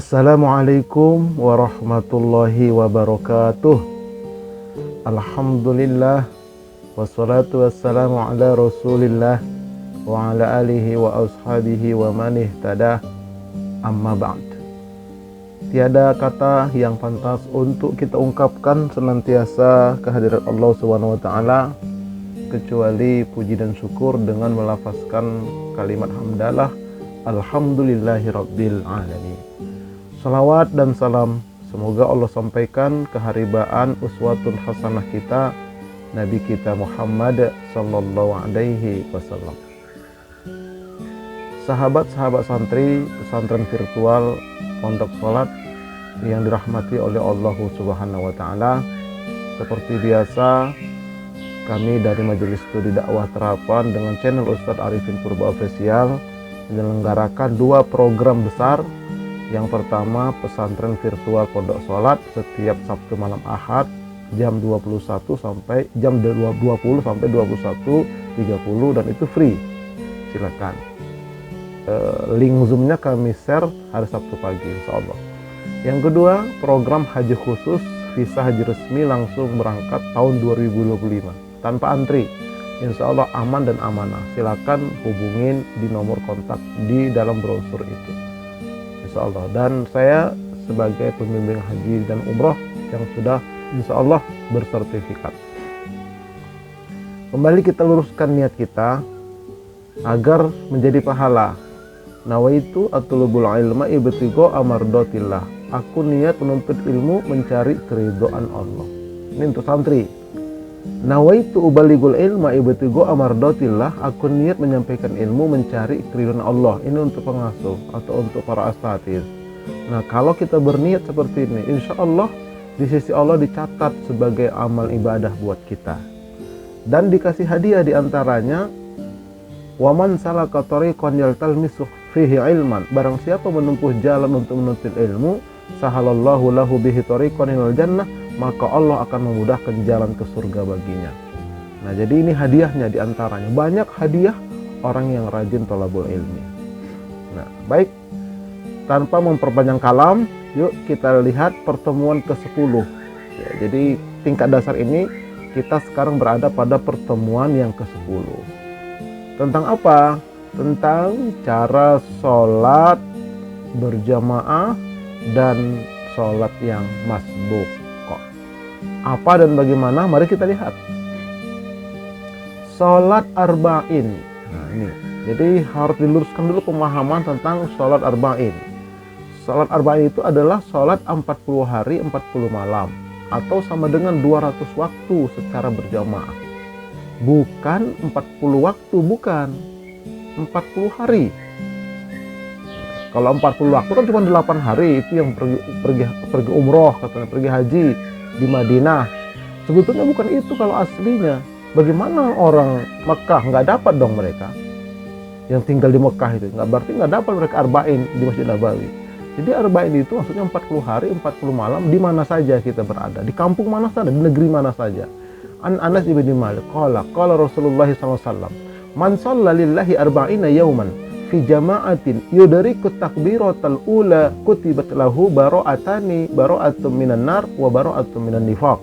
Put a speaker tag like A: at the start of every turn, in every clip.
A: Assalamualaikum warahmatullahi wabarakatuh. Alhamdulillah, wassalatu wassalamu ala rasulillah wa ala alihi wa ashabihi wa man ihtada, amma ba'd. Tiada kata yang pantas untuk kita ungkapkan senantiasa kehadirat Allah Subhanahu wa taala kecuali puji dan syukur dengan melafazkan kalimat hamdalah alhamdulillahi rabbil alamin. Salawat dan salam semoga Allah sampaikan keharibaan uswatun hasanah kita Nabi kita Muhammad sallallahu alaihi wasallam. Sahabat-sahabat santri pesantren virtual Pondok Sholat yang dirahmati oleh Allah Subhanahu wa taala, seperti biasa kami dari Majelis Studi Dakwah Terapan dengan channel Ustadz Arifin Purba Official menyelenggarakan dua program besar. Yang pertama, pesantren virtual Pondok Sholat setiap Sabtu malam Ahad jam 21 sampai jam 20 sampai 21.30 dan itu free. Silakan. Link Zoom-nya kami share hari Sabtu pagi insyaallah. Yang kedua, program haji khusus visa haji resmi langsung berangkat tahun 2025 tanpa antri. Insyaallah aman dan amanah. Silakan hubungin di nomor kontak di dalam brosur itu. Insyaallah. Dan saya sebagai pembimbing haji dan umroh yang sudah insyaallah bersertifikat. Kembali kita luruskan niat kita agar menjadi pahala. Nawaitu atlubul ilma ibtigha amardatillah. Aku niat menuntut ilmu mencari keridhaan Allah. Ini untuk santri. Nawaitu ubaligul ilma ibtigha amardatillah. Aku niat menyampaikan ilmu mencari keridhaan Allah. Ini untuk pengasuh atau untuk para asatidz. Nah, kalau kita berniat seperti ini, insya Allah di sisi Allah dicatat sebagai amal ibadah buat kita. Dan dikasih hadiah diantaranya, waman salaka tariqan yaltalmisu fihi ilman. Barang siapa menempuh jalan untuk menuntut ilmu, sahalallahu lahu bihi tariqan ilal jannah, maka Allah akan memudahkan jalan ke surga baginya. Nah, jadi ini hadiahnya diantaranya. Banyak hadiah orang yang rajin thalabul ilmi. Nah, baik, tanpa memperpanjang kalam, yuk kita lihat pertemuan ke-10. Ya, jadi tingkat dasar ini kita sekarang berada pada pertemuan yang ke-10. Tentang apa? Tentang cara sholat berjamaah dan sholat yang masbuk. Apa dan bagaimana? Mari kita lihat. Sholat arba'in. Nah, ini. Jadi harus diluruskan dulu pemahaman tentang sholat arba'in. Sholat arba'in itu adalah sholat 40 hari 40 malam atau sama dengan 200 waktu secara berjamaah. Bukan 40 waktu, bukan 40 hari. Kalau 40 waktu kan cuma 8 hari, itu yang pergi umroh, katanya pergi haji di Madinah. Sebetulnya bukan itu kalau aslinya. Bagaimana orang Mekah nggak dapat dong mereka yang tinggal di Mekah itu? Nggak, berarti nggak dapat mereka arba'in di Masjid Nabawi. Jadi arba'in itu maksudnya 40 hari 40 malam di mana saja kita berada, di kampung mana saja, di negeri mana saja. Anas ibn Malik qala Rasulullah SAW, man shalla lillahi arba'ina yawman fi jama'atin yudriku takbiratal ula kutibat lahu bara'atun minan nar wa bara'atun minan nifaq.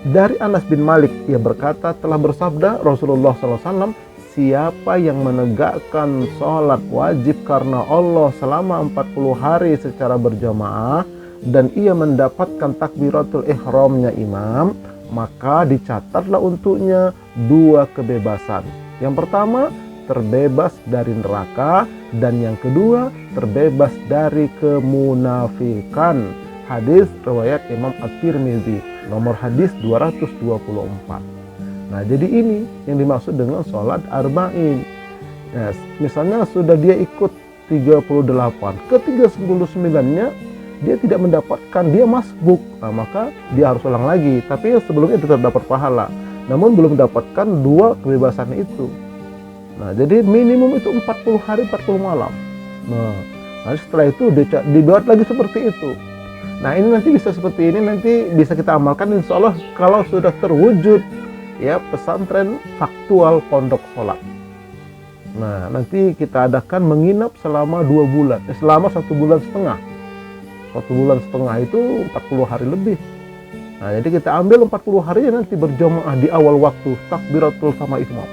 A: Dari Anas bin Malik, ia berkata, telah bersabda Rasulullah SAW, siapa yang menegakkan sholat wajib karena Allah selama 40 hari secara berjamaah dan ia mendapatkan takbiratul ihramnya imam, maka dicatatlah untuknya 2 kebebasan. Yang pertama, terbebas dari neraka, dan yang kedua, terbebas dari kemunafikan. Hadis riwayat Imam At-Tirmidzi, nomor hadis 224. Nah, jadi ini yang dimaksud dengan sholat arba'in. Nah, misalnya sudah dia ikut 38, ke 39-nya dia tidak mendapatkan, dia masbuk, nah, maka dia harus ulang lagi. Tapi sebelumnya tetap dapat pahala, namun belum mendapatkan 2 kebebasan itu. Nah, jadi minimum itu 40 hari 40 malam. Nah, setelah itu dibuat lagi seperti itu. Nah, ini nanti bisa seperti ini, nanti bisa kita amalkan insya Allah kalau sudah terwujud ya pesantren faktual Pondok Sholat. Nah, nanti kita adakan menginap selama 2 bulan, selama 1,5 bulan. 1,5 bulan itu 40 hari lebih. Nah, jadi kita ambil 40 harinya nanti berjamaah di awal waktu takbiratul sama imam.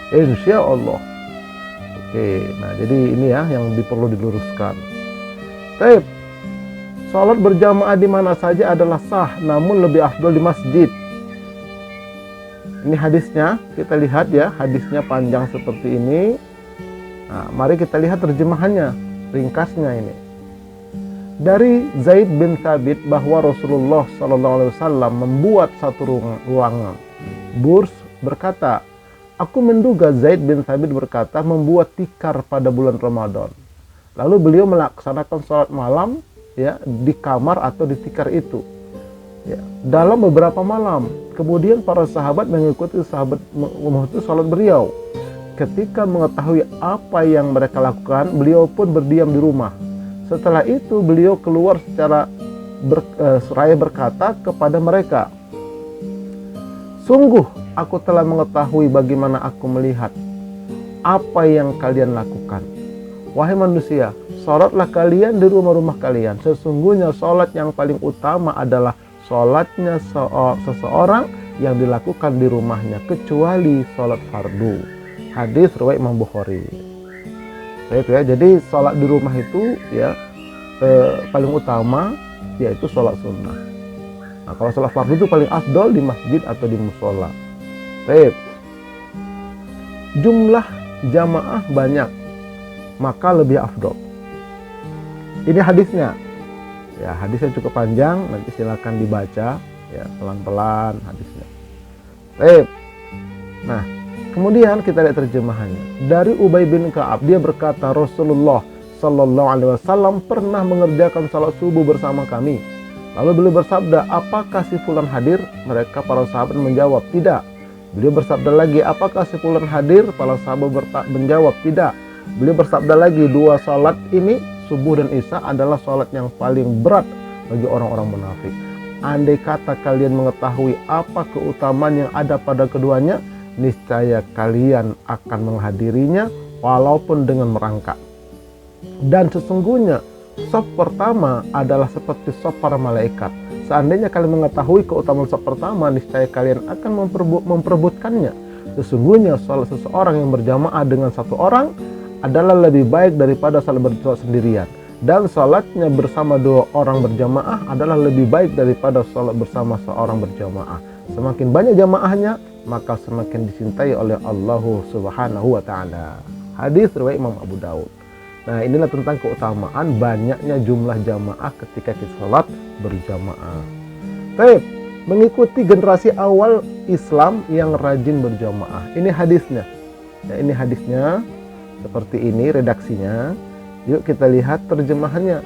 A: Insya Allah. Oke, nah jadi ini ya yang perlu diluruskan. Baik, sholat berjamaah di mana saja adalah sah, namun lebih afdol di masjid. Ini hadisnya, kita lihat ya, hadisnya panjang seperti ini. Nah, mari kita lihat terjemahannya, ringkasnya ini. Dari Zaid bin Thabit bahwa Rasulullah SAW membuat satu ruangan. Burs berkata, aku menduga Zaid bin Thabit berkata membuat tikar pada bulan Ramadan. Lalu beliau melaksanakan sholat malam ya di kamar atau di tikar itu. Ya, dalam beberapa malam, kemudian para sahabat mengikuti sholat beliau. Ketika mengetahui apa yang mereka lakukan, beliau pun berdiam di rumah. Setelah itu beliau keluar seraya berkata kepada mereka, sungguh aku telah mengetahui bagaimana aku melihat apa yang kalian lakukan. Wahai manusia, sholatlah kalian di rumah-rumah kalian. Sesungguhnya sholat yang paling utama adalah sholatnya seseorang yang dilakukan di rumahnya, kecuali sholat fardu. Hadis riwayat Imam Bukhari. Jadi sholat di rumah itu ya paling utama yaitu sholat sunnah. Nah, kalau sholat fardu itu paling afdol di masjid atau di musola. Jumlah jamaah banyak, maka lebih afdol. Ini hadisnya. Ya, hadisnya cukup panjang, nanti silakan dibaca ya pelan-pelan hadisnya. Nah, kemudian kita lihat terjemahannya. Dari Ubay bin Ka'ab, dia berkata Rasulullah Sallallahu Alaihi Wasallam pernah mengerjakan salat subuh bersama kami. Lalu beliau bersabda, apakah si fulan hadir? Mereka para sahabat menjawab, tidak. Beliau bersabda lagi, apakah si fulan hadir? Para sahabat menjawab, tidak. Beliau bersabda lagi, dua salat ini, subuh dan isya, adalah salat yang paling berat bagi orang-orang munafik. Andai kata kalian mengetahui apa keutamaan yang ada pada keduanya, niscaya kalian akan menghadirinya walaupun dengan merangkak. Dan sesungguhnya saf pertama adalah seperti saf para malaikat. Seandainya kalian mengetahui keutamaan saf pertama, niscaya kalian akan memperebutkannya. Sesungguhnya salat seseorang yang berjamaah dengan satu orang adalah lebih baik daripada salat berjamaah sendirian. Dan salatnya bersama dua orang berjamaah adalah lebih baik daripada salat bersama seorang berjamaah. Semakin banyak jamaahnya, maka semakin dicintai oleh Allah Subhanahu wa taala. Hadis riwayat Imam Abu Daud. Nah, inilah tentang keutamaan banyaknya jumlah jamaah ketika kita salat berjamaah. Baik, mengikuti generasi awal Islam yang rajin berjamaah. Ini hadisnya. Ya, ini hadisnya seperti ini redaksinya. Yuk kita lihat terjemahannya.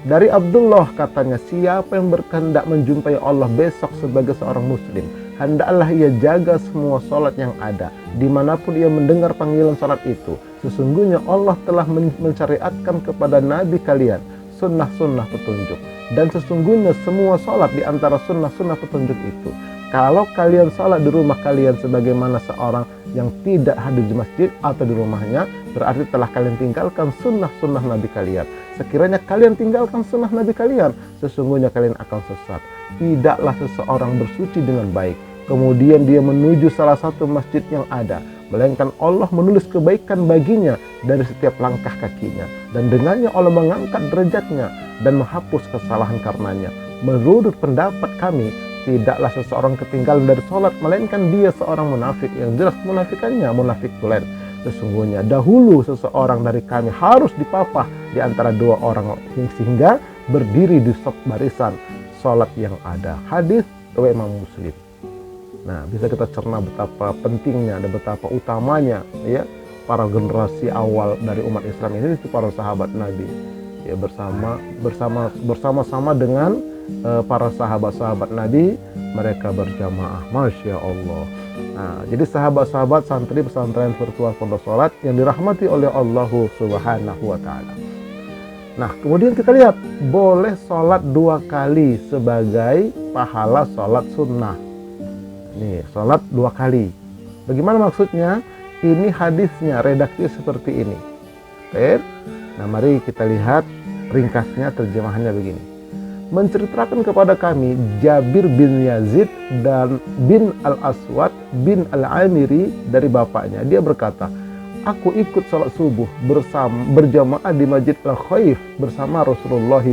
A: Dari Abdullah katanya, siapa yang berkehendak menjumpai Allah besok sebagai seorang muslim, hendaklah ia jaga semua salat yang ada, dimanapun ia mendengar panggilan salat itu. Sesungguhnya Allah telah mensyariatkan kepada nabi kalian sunnah-sunnah petunjuk. Dan sesungguhnya semua salat di antara sunnah-sunnah petunjuk itu. Kalau kalian salat di rumah kalian sebagaimana seorang yang tidak hadir di masjid atau di rumahnya, berarti telah kalian tinggalkan sunnah-sunnah nabi kalian. Sekiranya kalian tinggalkan sunnah nabi kalian, sesungguhnya kalian akan sesat. Tidaklah seseorang bersuci dengan baik, kemudian dia menuju salah satu masjid yang ada, melainkan Allah menulis kebaikan baginya dari setiap langkah kakinya, dan dengannya Allah mengangkat derajatnya dan menghapus kesalahan karenanya. Menurut pendapat kami, tidaklah seseorang ketinggalan dari sholat, melainkan dia seorang munafik yang jelas munafikannya munafik tulen. Sesungguhnya dahulu seseorang dari kami harus dipapah di antara dua orang sehingga berdiri di saf barisan sholat yang ada. Hadis riwayat Imam Muslim. Nah, bisa kita cerna betapa pentingnya dan betapa utamanya ya para generasi awal dari umat Islam ini, itu para sahabat Nabi ya, bersama-sama dengan para sahabat-sahabat Nabi, mereka berjamaah. Masya Allah. Nah, jadi sahabat-sahabat santri pesantren virtual Pondok Salat yang dirahmati oleh Allah Subhanahu wa taala. Nah, kemudian kita lihat, boleh sholat 2 kali sebagai pahala sholat sunnah. Nih, sholat 2 kali. Bagaimana maksudnya? ini hadisnya, redaksi seperti ini. Baik. Nah, mari kita lihat ringkasnya, terjemahannya begini. Menceritakan kepada kami Jabir bin Yazid dan bin Al-Aswad bin Al-Amiri dari bapaknya. Dia berkata, aku ikut salat subuh berjamaah di Masjid Al-Khaif bersama Rasulullah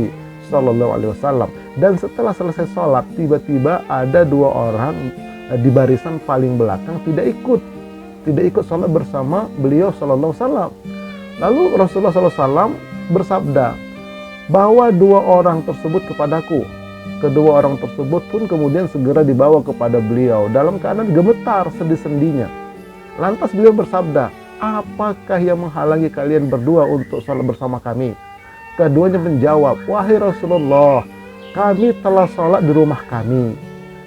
A: SAW. Dan setelah selesai salat, tiba-tiba ada dua orang di barisan paling belakang tidak ikut salat bersama beliau SAW. Lalu Rasulullah SAW bersabda, bawa dua orang tersebut kepadaku. Kedua orang tersebut pun kemudian segera dibawa kepada beliau dalam keadaan gemetar sendi-sendinya. Lantas beliau bersabda, apakah yang menghalangi kalian berdua untuk salat bersama kami? Keduanya menjawab, wahai Rasulullah, kami telah salat di rumah kami.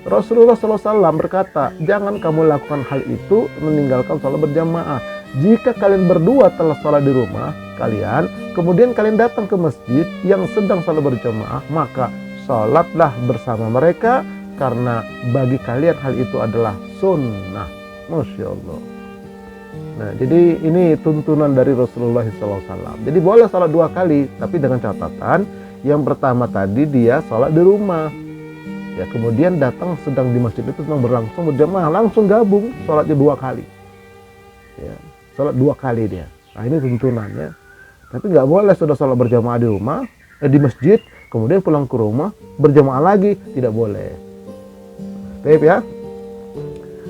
A: Rasulullah SAW berkata, jangan kamu lakukan hal itu, meninggalkan salat berjamaah. Jika kalian berdua telah salat di rumah kalian, kemudian kalian datang ke masjid yang sedang salat berjamaah, maka salatlah bersama mereka, karena bagi kalian hal itu adalah sunnah. Masya Allah. Nah, jadi ini tuntunan dari Rasulullah SAW. Jadi boleh salat dua kali, tapi dengan catatan yang pertama tadi dia salat di rumah. Ya, kemudian datang sedang di masjid itu sedang berlangsung berjamaah, langsung gabung salatnya dua kali. Ya, salat dua kali dia. Nah, ini tuntunannya. Tapi nggak boleh sudah salat berjamaah di rumah, di masjid, kemudian pulang ke rumah berjamaah lagi, tidak boleh. Baik ya.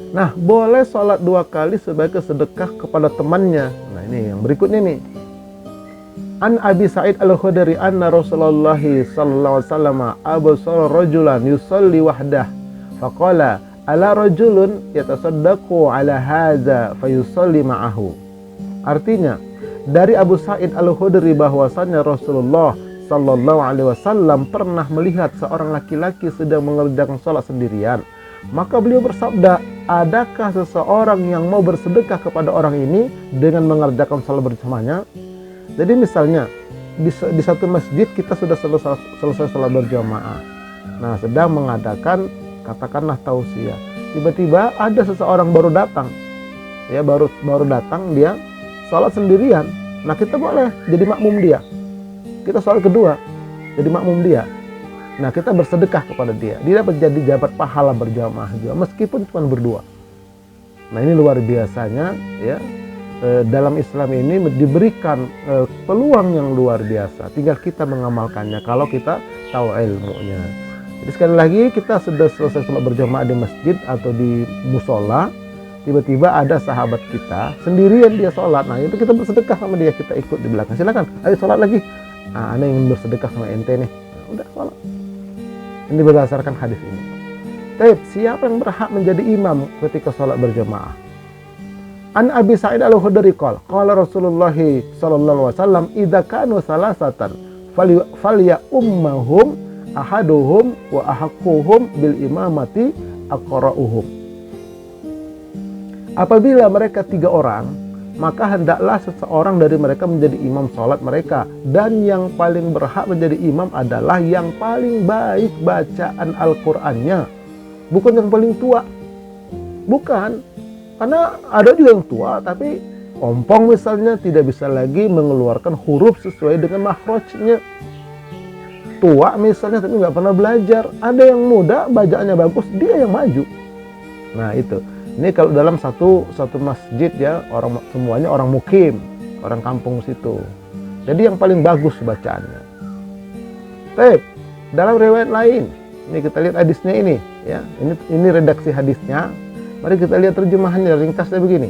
A: Nah, boleh salat dua kali sebagai sedekah kepada temannya. Nah, ini yang berikutnya nih. An Abi Sa'id Al-Khudri anna Rasulullah sallallahu alaihi wasallam absara rajulan yusalli wahdah faqala ala rajulun yatasaddaqu ala hadza fayusalli ma'ahu. Artinya, dari Abu Sa'id Al-Khudri bahwasannya Rasulullah sallallahu alaihi wasallam pernah melihat seorang laki-laki sedang mengerjakan salat sendirian. Maka beliau bersabda, adakah seseorang yang mau bersedekah kepada orang ini dengan mengerjakan salat bersamanya? Jadi misalnya di satu masjid kita sudah selesai salat berjamaah. Nah, sedang mengadakan katakanlah tausiah. Tiba-tiba ada seseorang baru datang. Ya, baru datang, dia salat sendirian. Nah, kita boleh jadi makmum dia. Kita salat kedua jadi makmum dia. Nah, kita bersedekah kepada dia. Dia dapat jadi jabat pahala berjamaah juga meskipun cuma berdua. Nah, ini luar biasanya ya. Dalam Islam ini diberikan peluang yang luar biasa. Tinggal kita mengamalkannya kalau kita tahu ilmunya. Jadi sekali lagi, kita sudah selesai sholat berjamaah di masjid atau di musola, tiba-tiba ada sahabat kita sendirian dia sholat. Nah, itu kita bersedekah sama dia, kita ikut di belakang. Silakan, ayo sholat lagi. Nah, ana ingin bersedekah sama ente nih. Nah, udah sholat. Ini berdasarkan hadis ini. Tapi siapa yang berhak menjadi imam ketika sholat berjamaah? An Abi Sa'id Al-Khudri qala Rasulullah sallallahu alaihi wasallam idza kanu salasatan falya ummahum ahaduhum wa ahaqquhum bil imamati aqra'uhum. Apabila mereka 3 orang, maka hendaklah seseorang dari mereka menjadi imam salat mereka, dan yang paling berhak menjadi imam adalah yang paling baik bacaan Al-Qur'annya, bukan yang paling tua. Bukan. Karena ada juga yang tua tapi ompong misalnya, tidak bisa lagi mengeluarkan huruf sesuai dengan makhrajnya. Tua misalnya tapi nggak pernah belajar. Ada yang muda bacaannya bagus, dia yang maju. Nah, itu. Ini kalau dalam satu masjid ya, semuanya orang mukim, orang kampung situ. Jadi yang paling bagus bacaannya. Baik, dalam riwayat lain, ini kita lihat hadisnya ini ya. Ini redaksi hadisnya. Mari kita lihat terjemahannya, ringkasnya begini.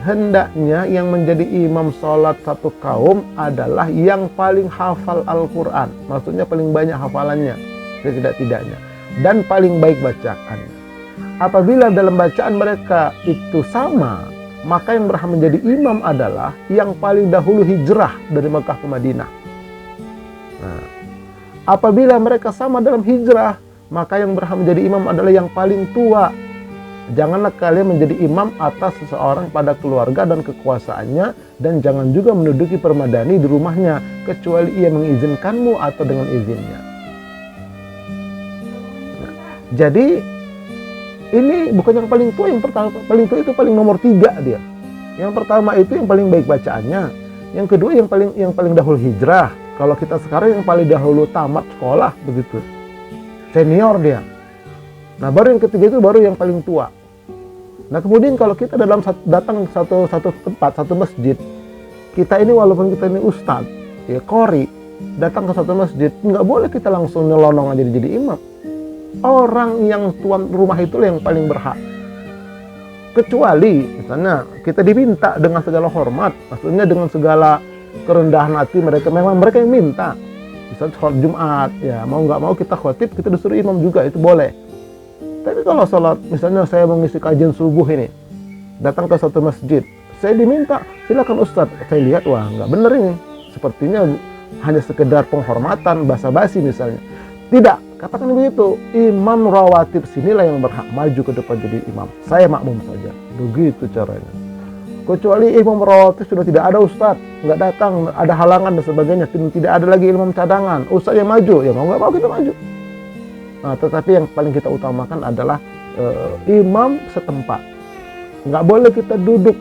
A: Hendaknya yang menjadi imam sholat satu kaum adalah yang paling hafal Al-Quran. Maksudnya paling banyak hafalannya, setidak-tidaknya. Dan paling baik bacaannya. Apabila dalam bacaan mereka itu sama, maka yang berhak menjadi imam adalah yang paling dahulu hijrah dari Mekah ke Madinah. Nah, apabila mereka sama dalam hijrah, maka yang berhak menjadi imam adalah yang paling tua. Janganlah kalian menjadi imam atas seseorang pada keluarga dan kekuasaannya, dan jangan juga menduduki permadani di rumahnya kecuali ia mengizinkanmu atau dengan izinnya. Nah, jadi ini bukan yang paling tua, yang pertama paling tua itu paling nomor 3 dia. Yang pertama itu yang paling baik bacaannya. Yang kedua yang paling dahulu hijrah. Kalau kita sekarang yang paling dahulu tamat sekolah begitu. Senior dia. Nah, baru yang ketiga itu baru yang paling tua. Nah, kemudian kalau kita datang satu tempat, satu masjid, kita ini walaupun kita ini ustadz, ya qori, datang ke satu masjid, nggak boleh kita langsung nyelonong aja jadi imam. Orang yang tuan rumah itu yang paling berhak. Kecuali misalnya kita diminta dengan segala hormat, maksudnya dengan segala kerendahan hati mereka, memang mereka yang minta. Misalnya sholat Jumat, ya mau nggak mau kita khotib, kita disuruh imam juga, itu boleh. Tapi kalau sholat, misalnya saya mengisi kajian subuh ini, datang ke satu masjid, saya diminta, silakan Ustadz. Saya lihat, wah nggak bener ini. Sepertinya hanya sekedar penghormatan, basa-basi misalnya. Tidak, katakan begitu. Imam rawatib sinilah yang berhak maju ke depan jadi imam. Saya makmum saja. Begitu caranya. Kecuali imam rawatib sudah tidak ada Ustadz, nggak datang, ada halangan dan sebagainya, tidak ada lagi imam cadangan, Ustadz yang maju, ya mau nggak mau kita maju. Nah, tetapi yang paling kita utamakan adalah imam setempat. Nggak boleh kita duduk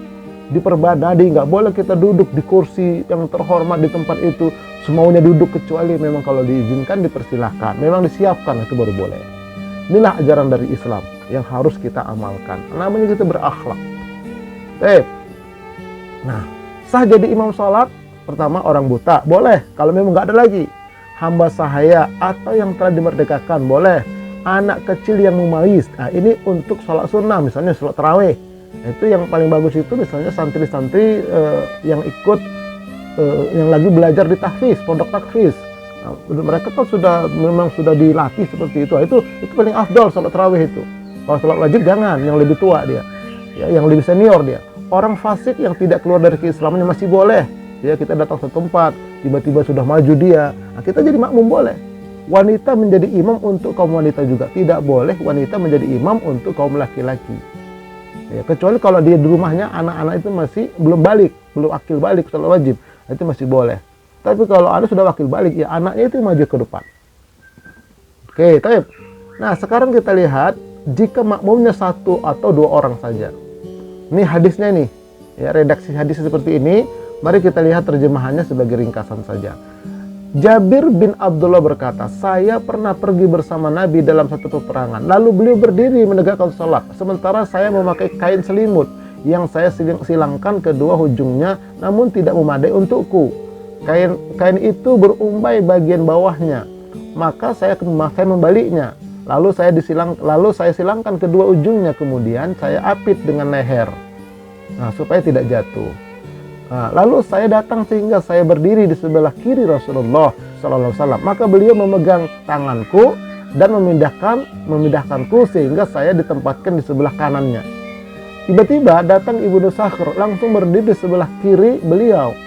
A: di perbadadi, nggak boleh kita duduk di kursi yang terhormat di tempat itu, semaunya duduk, kecuali memang kalau diizinkan dipersilahkan, memang disiapkan, itu baru boleh. Inilah ajaran dari Islam yang harus kita amalkan. Namanya kita berakhlak. Nah, sah jadi imam sholat, pertama orang buta, boleh. Kalau memang nggak ada lagi, hamba sahaya atau yang telah dimerdekakan, boleh. Anak kecil yang mumayyiz, nah ini untuk sholat sunnah, misalnya sholat tarawih. Itu yang paling bagus itu misalnya santri-santri yang ikut yang lagi belajar di tahfiz, pondok tahfiz. Nah, mereka kan memang sudah dilatih seperti itu. Itu paling afdol sholat tarawih itu. Kalau sholat wajib jangan, yang lebih tua dia, ya, yang lebih senior dia. Orang fasik yang tidak keluar dari keislamannya masih boleh. Ya, kita datang ke tempat, tiba-tiba sudah maju dia, nah, kita jadi makmum boleh. Wanita menjadi imam untuk kaum wanita juga, tidak boleh wanita menjadi imam untuk kaum laki-laki. Ya, kecuali kalau dia di rumahnya anak-anak itu masih belum akil balik sholat wajib, itu masih boleh. Tapi kalau Anda sudah wakil balik, ya anaknya itu maju ke depan. Oke, taib. Nah, sekarang kita lihat jika makmumnya satu atau dua orang saja. Ini hadisnya nih, ya, redaksi hadis seperti ini. Mari kita lihat terjemahannya sebagai ringkasan saja. Jabir bin Abdullah berkata, saya pernah pergi bersama Nabi dalam satu peperangan. Lalu beliau berdiri menegakkan salat, sementara saya memakai kain selimut yang saya silangkan kedua ujungnya, namun tidak memadai untukku. Kain itu berumbai bagian bawahnya. Maka saya membaliknya. Lalu saya silangkan kedua ujungnya, kemudian saya apit dengan leher. Nah, supaya tidak jatuh. Nah, lalu saya datang sehingga saya berdiri di sebelah kiri Rasulullah SAW. Maka beliau memegang tanganku dan memindahkanku sehingga saya ditempatkan di sebelah kanannya. Tiba-tiba datang Ibnu Sakhr langsung berdiri di sebelah kiri beliau.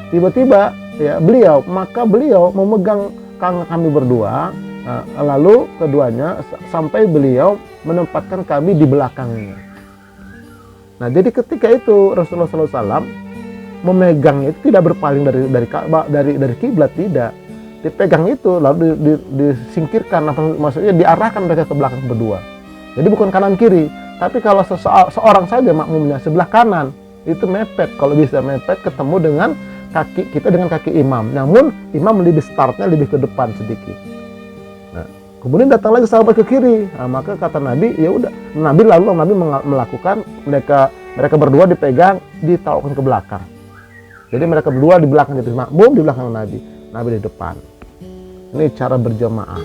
A: Tiba-tiba ya maka beliau memegang kami berdua. Lalu keduanya sampai beliau menempatkan kami di belakangnya. Nah, jadi ketika itu Rasulullah SAW memegangnya itu tidak berpaling dari kiblat, tidak, dipegang itu lalu disingkirkan, maksudnya diarahkan mereka ke belakang berdua. Jadi bukan kanan kiri, tapi kalau seorang saja makmumnya sebelah kanan itu mepet, kalau bisa mepet ketemu dengan kaki kita dengan kaki imam, namun imam lebih startnya lebih ke depan sedikit. Nah, kemudian datang lagi sahabat ke kiri, nah, maka kata Nabi, ya udah, Nabi melakukan mereka berdua dipegang, ditaruhkan ke belakang. Jadi mereka berdua di belakang itu makmum, di belakang Nabi di depan. Ini cara berjamaah.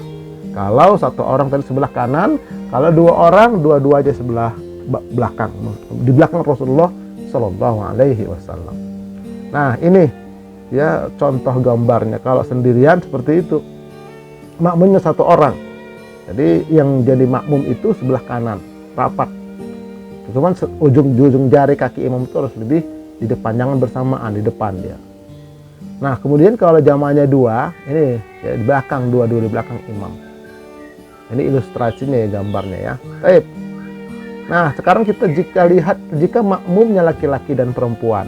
A: Kalau satu orang tadi sebelah kanan, kalau dua orang dua-dua aja sebelah belakang, di belakang Rasulullah Shallallahu Alaihi Wasallam. Nah, ini ya contoh gambarnya. Kalau sendirian seperti itu, makmumnya satu orang. Jadi yang jadi makmum itu sebelah kanan, rapat. Cuman ujung jari kaki imam itu harus lebih di depan, jangan bersamaan di depan dia. Nah, kemudian kalau jamaahnya dua, ini ya di belakang, dua di belakang imam. Ini ilustrasinya ya, gambarnya ya. Baik. Nah, sekarang kita jika makmumnya laki-laki dan perempuan.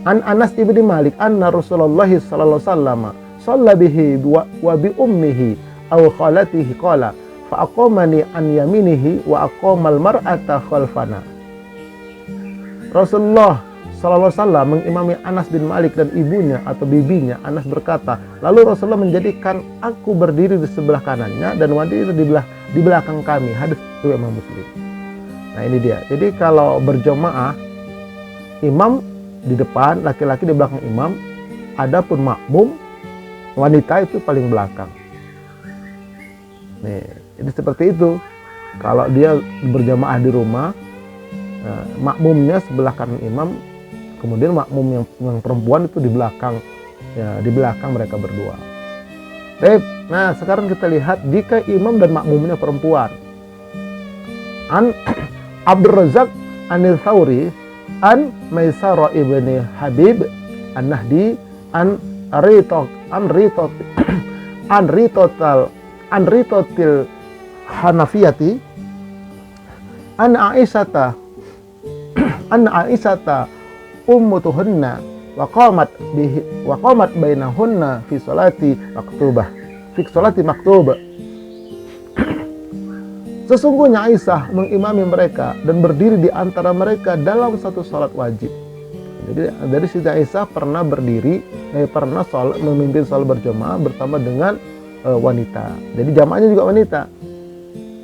A: An Anas ibni Malik anna Rasulullah sallallahu alaihi wasallam shalla bihi wa bi ummihi aw khalatihi qala fa aqamani an yaminihi wa aqamal mar'ata khalfana. Rasulullah Sallallahu Alaihi Wasallam mengimami Anas bin Malik dan ibunya atau bibinya. Anas berkata, lalu Rasulullah menjadikan aku berdiri di sebelah kanannya dan wanita itu di belakang kami. Hadis riwayat Imam Muslim. Nah ini dia. Jadi kalau berjamaah, imam di depan, laki-laki di belakang imam. Adapun makmum, wanita itu paling belakang. Nih, jadi seperti itu. Kalau dia berjamaah di rumah, makmumnya sebelah kanan imam. Kemudian makmum yang perempuan itu di belakang, ya di belakang mereka berdua. Baik, nah sekarang kita lihat jika imam dan makmumnya perempuan. An Abdul Razak Anil Thawri an Maisarah ibni Habib an Nahdi an Ritotil Hanafiyati an Aisyata ummutuhunna wa qamat bainahunna fi salati maktubah. Sesungguhnya Aisyah mengimami mereka dan berdiri di antara mereka dalam satu salat wajib. Jadi dari Siti Aisyah pernah berdiri, pernah memimpin salat berjamaah bersama dengan wanita. Jadi jamaahnya juga wanita.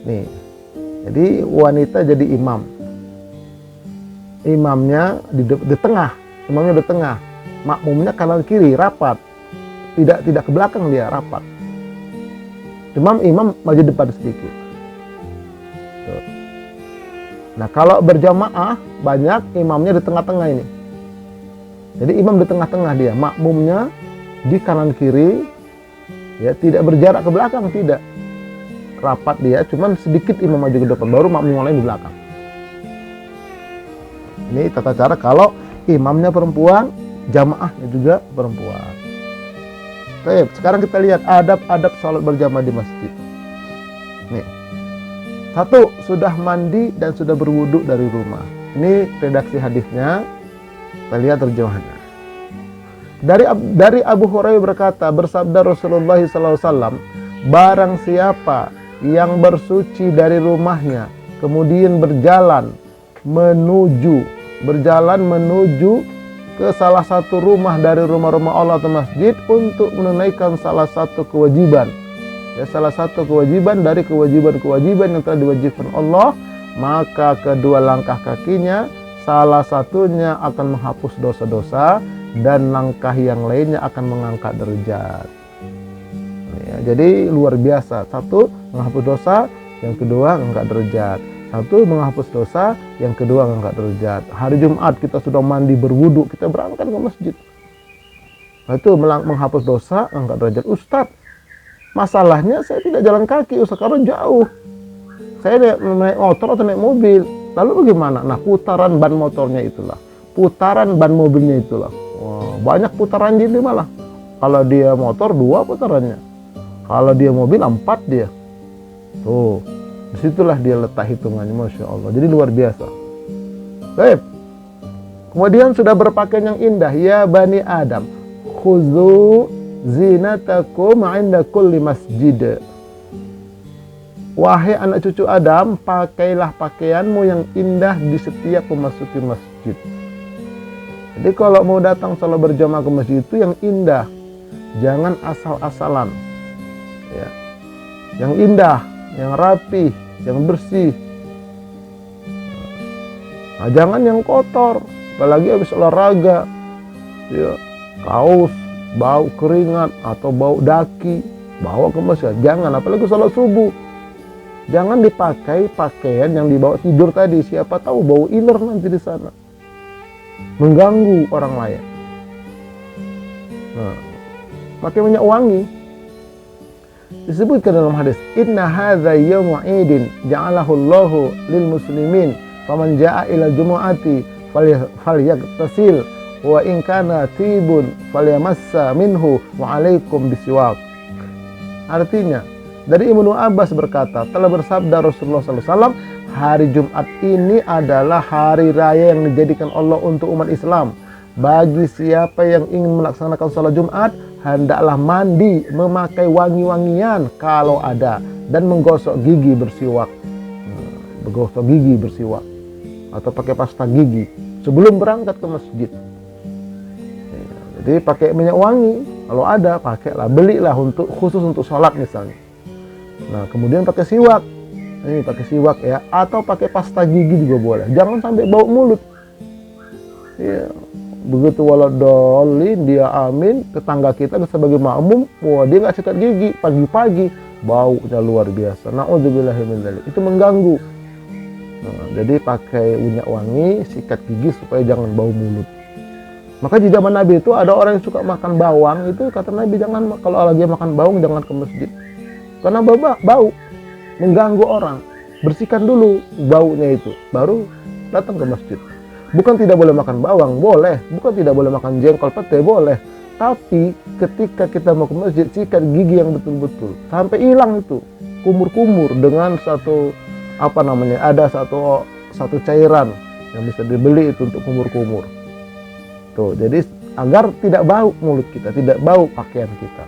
A: Nih, jadi wanita jadi imam. Imamnya di tengah, imamnya di tengah, makmumnya kanan kiri rapat, tidak ke belakang, dia rapat. Imam maju depan sedikit. Tuh. Nah kalau berjamaah banyak, imamnya di tengah-tengah ini. Jadi imam di tengah-tengah dia, makmumnya di kanan kiri, ya tidak berjarak ke belakang, tidak rapat dia, cuman sedikit imam maju ke depan, baru makmum yang lain di belakang. Ini tata cara kalau imamnya perempuan, jamaahnya juga perempuan. Oke, sekarang kita lihat adab-adab sholat berjamaah di masjid. Nih, satu, sudah mandi dan sudah berwudu dari rumah. Ini redaksi hadisnya. Kita lihat terjemahannya. Dari Abu Hurairah berkata, bersabda Rasulullah SAW, barang siapa yang bersuci dari rumahnya, kemudian berjalan menuju ke salah satu rumah dari rumah-rumah Allah atau masjid untuk menunaikan salah satu kewajiban. Ya, salah satu kewajiban dari kewajiban-kewajiban yang telah diwajibkan Allah, maka kedua langkah kakinya salah satunya akan menghapus dosa-dosa dan langkah yang lainnya akan mengangkat derajat. Ya, jadi luar biasa. Satu, menghapus dosa, yang kedua mengangkat derajat. Satu, menghapus dosa, yang kedua mengangkat derajat. Hari Jumat kita sudah mandi berwudu, kita berangkat ke masjid. Itu menghapus dosa, mengangkat derajat. Ustadz, masalahnya saya tidak jalan kaki, Ustadz, karena jauh. Saya naik motor atau naik mobil. Lalu bagaimana? Nah, putaran ban motornya itulah, putaran ban mobilnya itulah. Wah, banyak putaran jadi malah. Kalau dia motor 2 putarannya, kalau dia mobil 4 dia. Tuh. Disitulah dia letak hitungannya, Masya Allah. Jadi luar biasa. Baik. Kemudian sudah berpakaian yang indah. Ya Bani Adam, khudzu zinatakum 'inda kulli masjid. Wahai anak cucu Adam, pakailah pakaianmu yang indah di setiap memasuki masjid. Jadi kalau mau datang salat berjamaah ke masjid itu yang indah. Jangan asal-asalan. Ya. Yang indah, yang rapi, yang bersih. Nah, jangan yang kotor, apalagi habis olahraga, ya, kaos bau keringat atau bau daki, bawa ke masjid. Jangan, apalagi salat subuh. Jangan dipakai pakaian yang dibawa tidur tadi. Siapa tahu bau iler nanti di sana, mengganggu orang lain. Nah, pakai minyak wangi. Disebutkan dalam hadis, inna hadza yawmu 'idin ja'alahu Allahu lil muslimin faman jaa'a ila jumu'ati falyaghtasil wa in kana tibun falyamassa minhu wa 'alaikum bisiwak. Artinya, dari Ibnu Abbas berkata, telah bersabda Rasulullah SAW, hari Jumat ini adalah hari raya yang dijadikan Allah untuk umat Islam. Bagi siapa yang ingin melaksanakan sholat Jumat, hendaklah mandi, memakai wangi-wangian kalau ada, dan menggosok gigi bersiwak. Menggosok gigi bersiwak atau pakai pasta gigi sebelum berangkat ke masjid. Jadi pakai minyak wangi, kalau ada pakailah, belilah khusus untuk sholat misalnya. Nah kemudian pakai siwak, ini pakai siwak ya, atau pakai pasta gigi juga boleh. Jangan sampai bau mulut. Ya, begitu waladolin dia amin, tetangga kita sebagai makmum, wah dia nggak sikat gigi pagi-pagi, baunya luar biasa. Na'udzubillahi min dzalik. Itu mengganggu. Nah, jadi pakai minyak wangi, sikat gigi supaya jangan bau mulut. Maka di zaman Nabi itu ada orang yang suka makan bawang, itu kata Nabi jangan, kalau lagi makan bawang jangan ke masjid. Karena bau mengganggu orang. Bersihkan dulu baunya itu, baru datang ke masjid. Bukan tidak boleh makan bawang, boleh. Bukan tidak boleh makan jengkol, pete, boleh. Tapi ketika kita mau ke masjid, sikat gigi yang betul-betul sampai hilang itu kumur-kumur dengan ada satu cairan yang bisa dibeli itu untuk kumur-kumur. Tuh, jadi agar tidak bau mulut kita, tidak bau pakaian kita.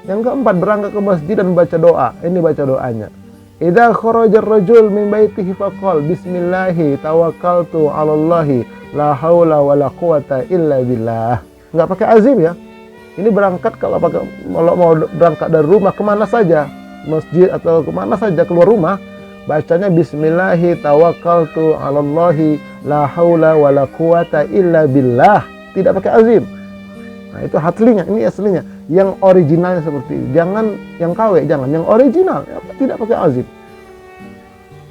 A: Yang keempat, berangkat ke masjid dan baca doa. Ini baca doanya. Idza kharaja ar-rajul min baitihi faqala bismillahi tawakkaltu 'alallahi la haula wala quwata illa billah. Enggak pakai azim ya. Ini berangkat kalau mau berangkat dari rumah kemana saja, masjid atau kemana saja keluar rumah, bacanya bismillahi tawakkaltu 'alallahi la haula wala quwata illa billah. Tidak pakai azim. Nah, itu aslinya, ini aslinya. Yang originalnya seperti ini. Jangan yang KW, jangan. Yang original, tidak pakai azim.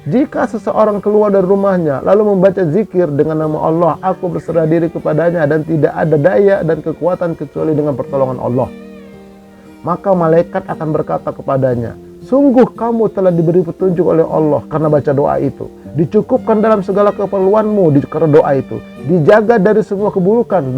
A: Jika seseorang keluar dari rumahnya, lalu membaca zikir dengan nama Allah, aku berserah diri kepadanya dan tidak ada daya dan kekuatan kecuali dengan pertolongan Allah. Maka malaikat akan berkata kepadanya, sungguh kamu telah diberi petunjuk oleh Allah karena baca doa itu. Dicukupkan dalam segala keperluanmu karena doa itu. Dijaga dari semua keburukan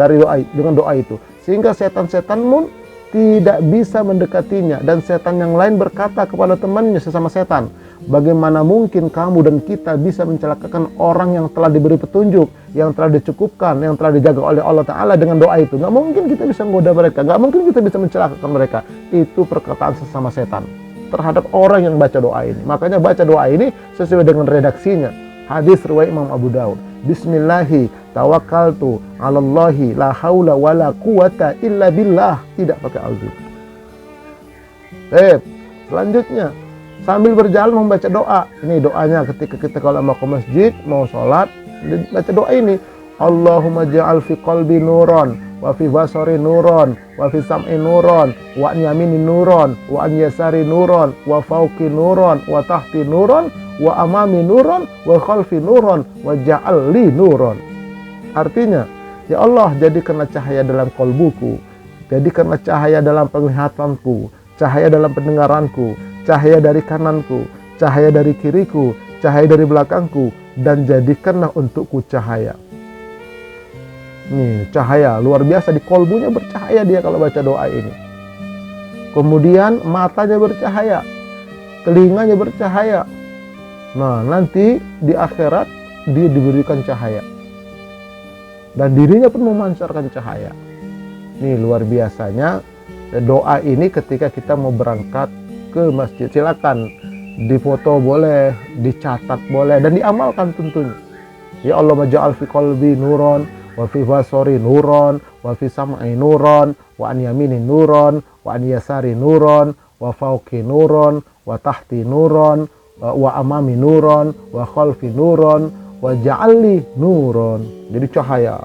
A: dengan doa itu. Sehingga setan-setanmu tidak bisa mendekatinya. Dan setan yang lain berkata kepada temannya sesama setan, bagaimana mungkin kamu dan kita bisa mencelakakan orang yang telah diberi petunjuk, yang telah dicukupkan, yang telah dijaga oleh Allah Ta'ala dengan doa itu. Gak mungkin kita bisa menggoda mereka, gak mungkin kita bisa mencelakakan mereka. Itu perkataan sesama setan terhadap orang yang baca doa ini. Makanya baca doa ini sesuai dengan redaksinya. Hadis riwayat Imam Abu Daud. Bismillahi tawakkaltu 'alallahi la haula wala quwata illa billah. Tidak pakai azim. Selanjutnya, sambil berjalan membaca doa. Ini doanya ketika kita kalau mau ke masjid, mau sholat, baca doa ini. Allahumma ja'al fi qalbi nuran, wa fi basari nuran, wa fi sam'i nuran, wa an yamini nuran, wa an yasari nuran, wa fawqi nuran, wa tahti nuran, wa amami nuran, wa khalfi nuran, wa ja'al li nuran. Artinya, ya Allah, jadikanlah cahaya dalam kolbuku, jadikanlah cahaya dalam penglihatanku, cahaya dalam pendengaranku, cahaya dari kananku, cahaya dari kiriku, cahaya dari belakangku, dan jadikanlah untukku cahaya. Nih, cahaya luar biasa, di kolbunya bercahaya dia kalau baca doa ini. Kemudian matanya bercahaya, telinganya bercahaya. Nah, nanti di akhirat dia diberikan cahaya. Dan dirinya pun memancarkan cahaya. Nih, luar biasanya doa ini ketika kita mau berangkat ke masjid. Silakan difoto boleh, dicatat boleh, dan diamalkan tentunya. Ya Allah, maja'al fi qalbi nuron, wa fi basari nuron, wa fi sam'i nuron, wa an yamini nuron, wa an yasari nuron, wa fawqi nuron, wa tahti nuron, wa amami nuron, wa khalfi nuron, wa ja'alli nuron. Jadi cahaya.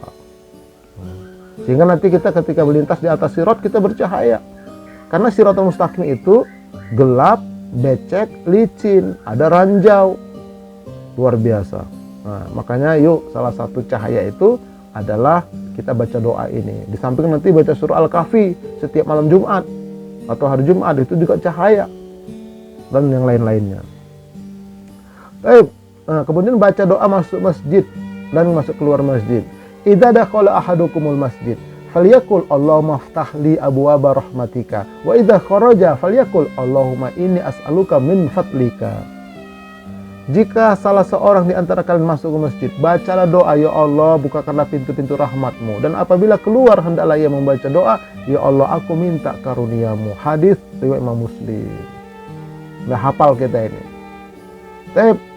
A: Sehingga nanti kita ketika melintas di atas sirat kita bercahaya. Karena siratul mustaqim itu gelap, becek, licin, ada ranjau. Luar biasa. Nah, makanya yuk, salah satu cahaya itu adalah kita baca doa ini. Di samping nanti baca surah Al-Kahfi setiap malam Jumat atau hari Jumat, itu juga cahaya. Dan yang lain-lainnya. Nah, kemudian baca doa masuk masjid dan masuk keluar masjid. Idza dakhala ahadukumul masjid falyaqul Allahumma iftah li abwaaba rahmatika wa idza kharaja falyaqul Allahumma inni as'aluka min fadlika. Jika salah seorang di antara kalian masuk ke masjid, bacalah doa, ya Allah, bukakanlah pintu-pintu rahmatmu. Dan apabila keluar, hendaklah ia membaca doa, ya Allah, aku minta karuniamu. Hadis riwayat Imam Muslim. Nah, hafal kita ini.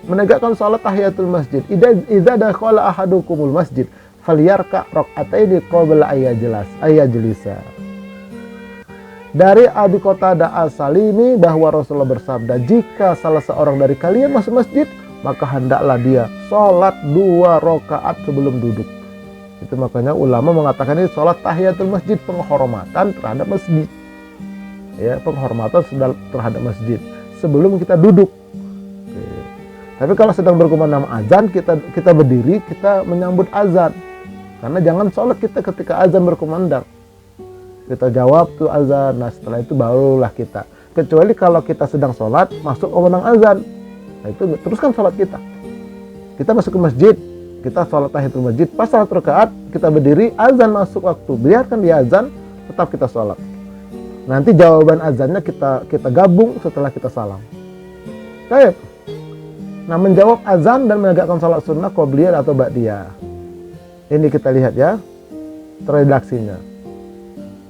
A: Menegakkan sholat tahiyatul masjid. Idza dakhala ahadukumul masjid falyarka raka'ataini qabla ayyajlisa. Dari Abi Qatadah As-Salimi bahwa Rasulullah bersabda, jika salah seorang dari kalian masuk masjid, maka hendaklah dia sholat 2 rakaat sebelum duduk. Itu makanya ulama mengatakan ini sholat tahiyatul masjid, penghormatan terhadap masjid. Ya, penghormatan terhadap masjid sebelum kita duduk. Tapi kalau sedang berkumandang azan, kita berdiri, kita menyambut azan. Karena jangan sholat kita ketika azan berkumandang. Kita jawab tuh azan, nah setelah itu barulah kita. Kecuali kalau kita sedang sholat, masuk kumandang azan. Nah itu teruskan sholat kita. Kita masuk ke masjid, kita sholat tahiyatul masjid, pas sholat rakaat, kita berdiri, azan masuk waktu. Biarkan dia azan, tetap kita sholat. Nanti jawaban azannya kita gabung setelah kita salam. Baik. Nah, menjawab azan dan menegakkan sholat sunnah qobliyah atau ba'diyah. Ini kita lihat ya, redaksinya.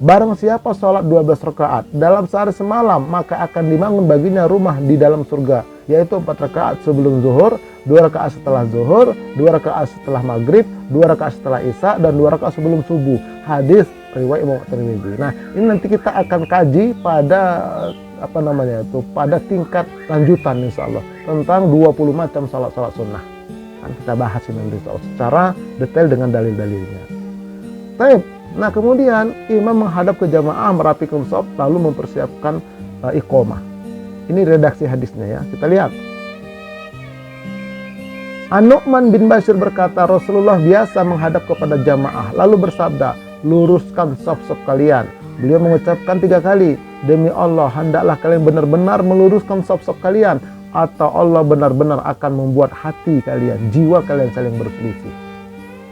A: Barang siapa sholat 12 rakaat dalam sehari semalam, maka akan dibangun baginya rumah di dalam surga, yaitu 4 rakaat sebelum zuhur, 2 rakaat setelah zuhur, 2 rakaat setelah maghrib, 2 rakaat setelah isya, dan 2 rakaat sebelum subuh. Hadis riwayat Imam Tirmidzi. Nah, ini nanti kita akan kaji pada pada tingkat lanjutan insyaallah tentang 20 macam salat sunnah. Kan kita bahas ini nanti secara detail dengan dalil-dalilnya. Baik. Nah, kemudian imam menghadap ke jamaah, merapikan shaf lalu mempersiapkan iqamah. Ini redaksi hadisnya ya. Kita lihat. An-Nu'man bin Bashir berkata, Rasulullah biasa menghadap kepada jamaah lalu bersabda, luruskan shaf-shaf kalian. Beliau mengucapkan 3 kali, demi Allah hendaklah kalian benar-benar meluruskan shaf-shaf kalian, atau Allah benar-benar akan membuat hati kalian, jiwa kalian saling berselisih.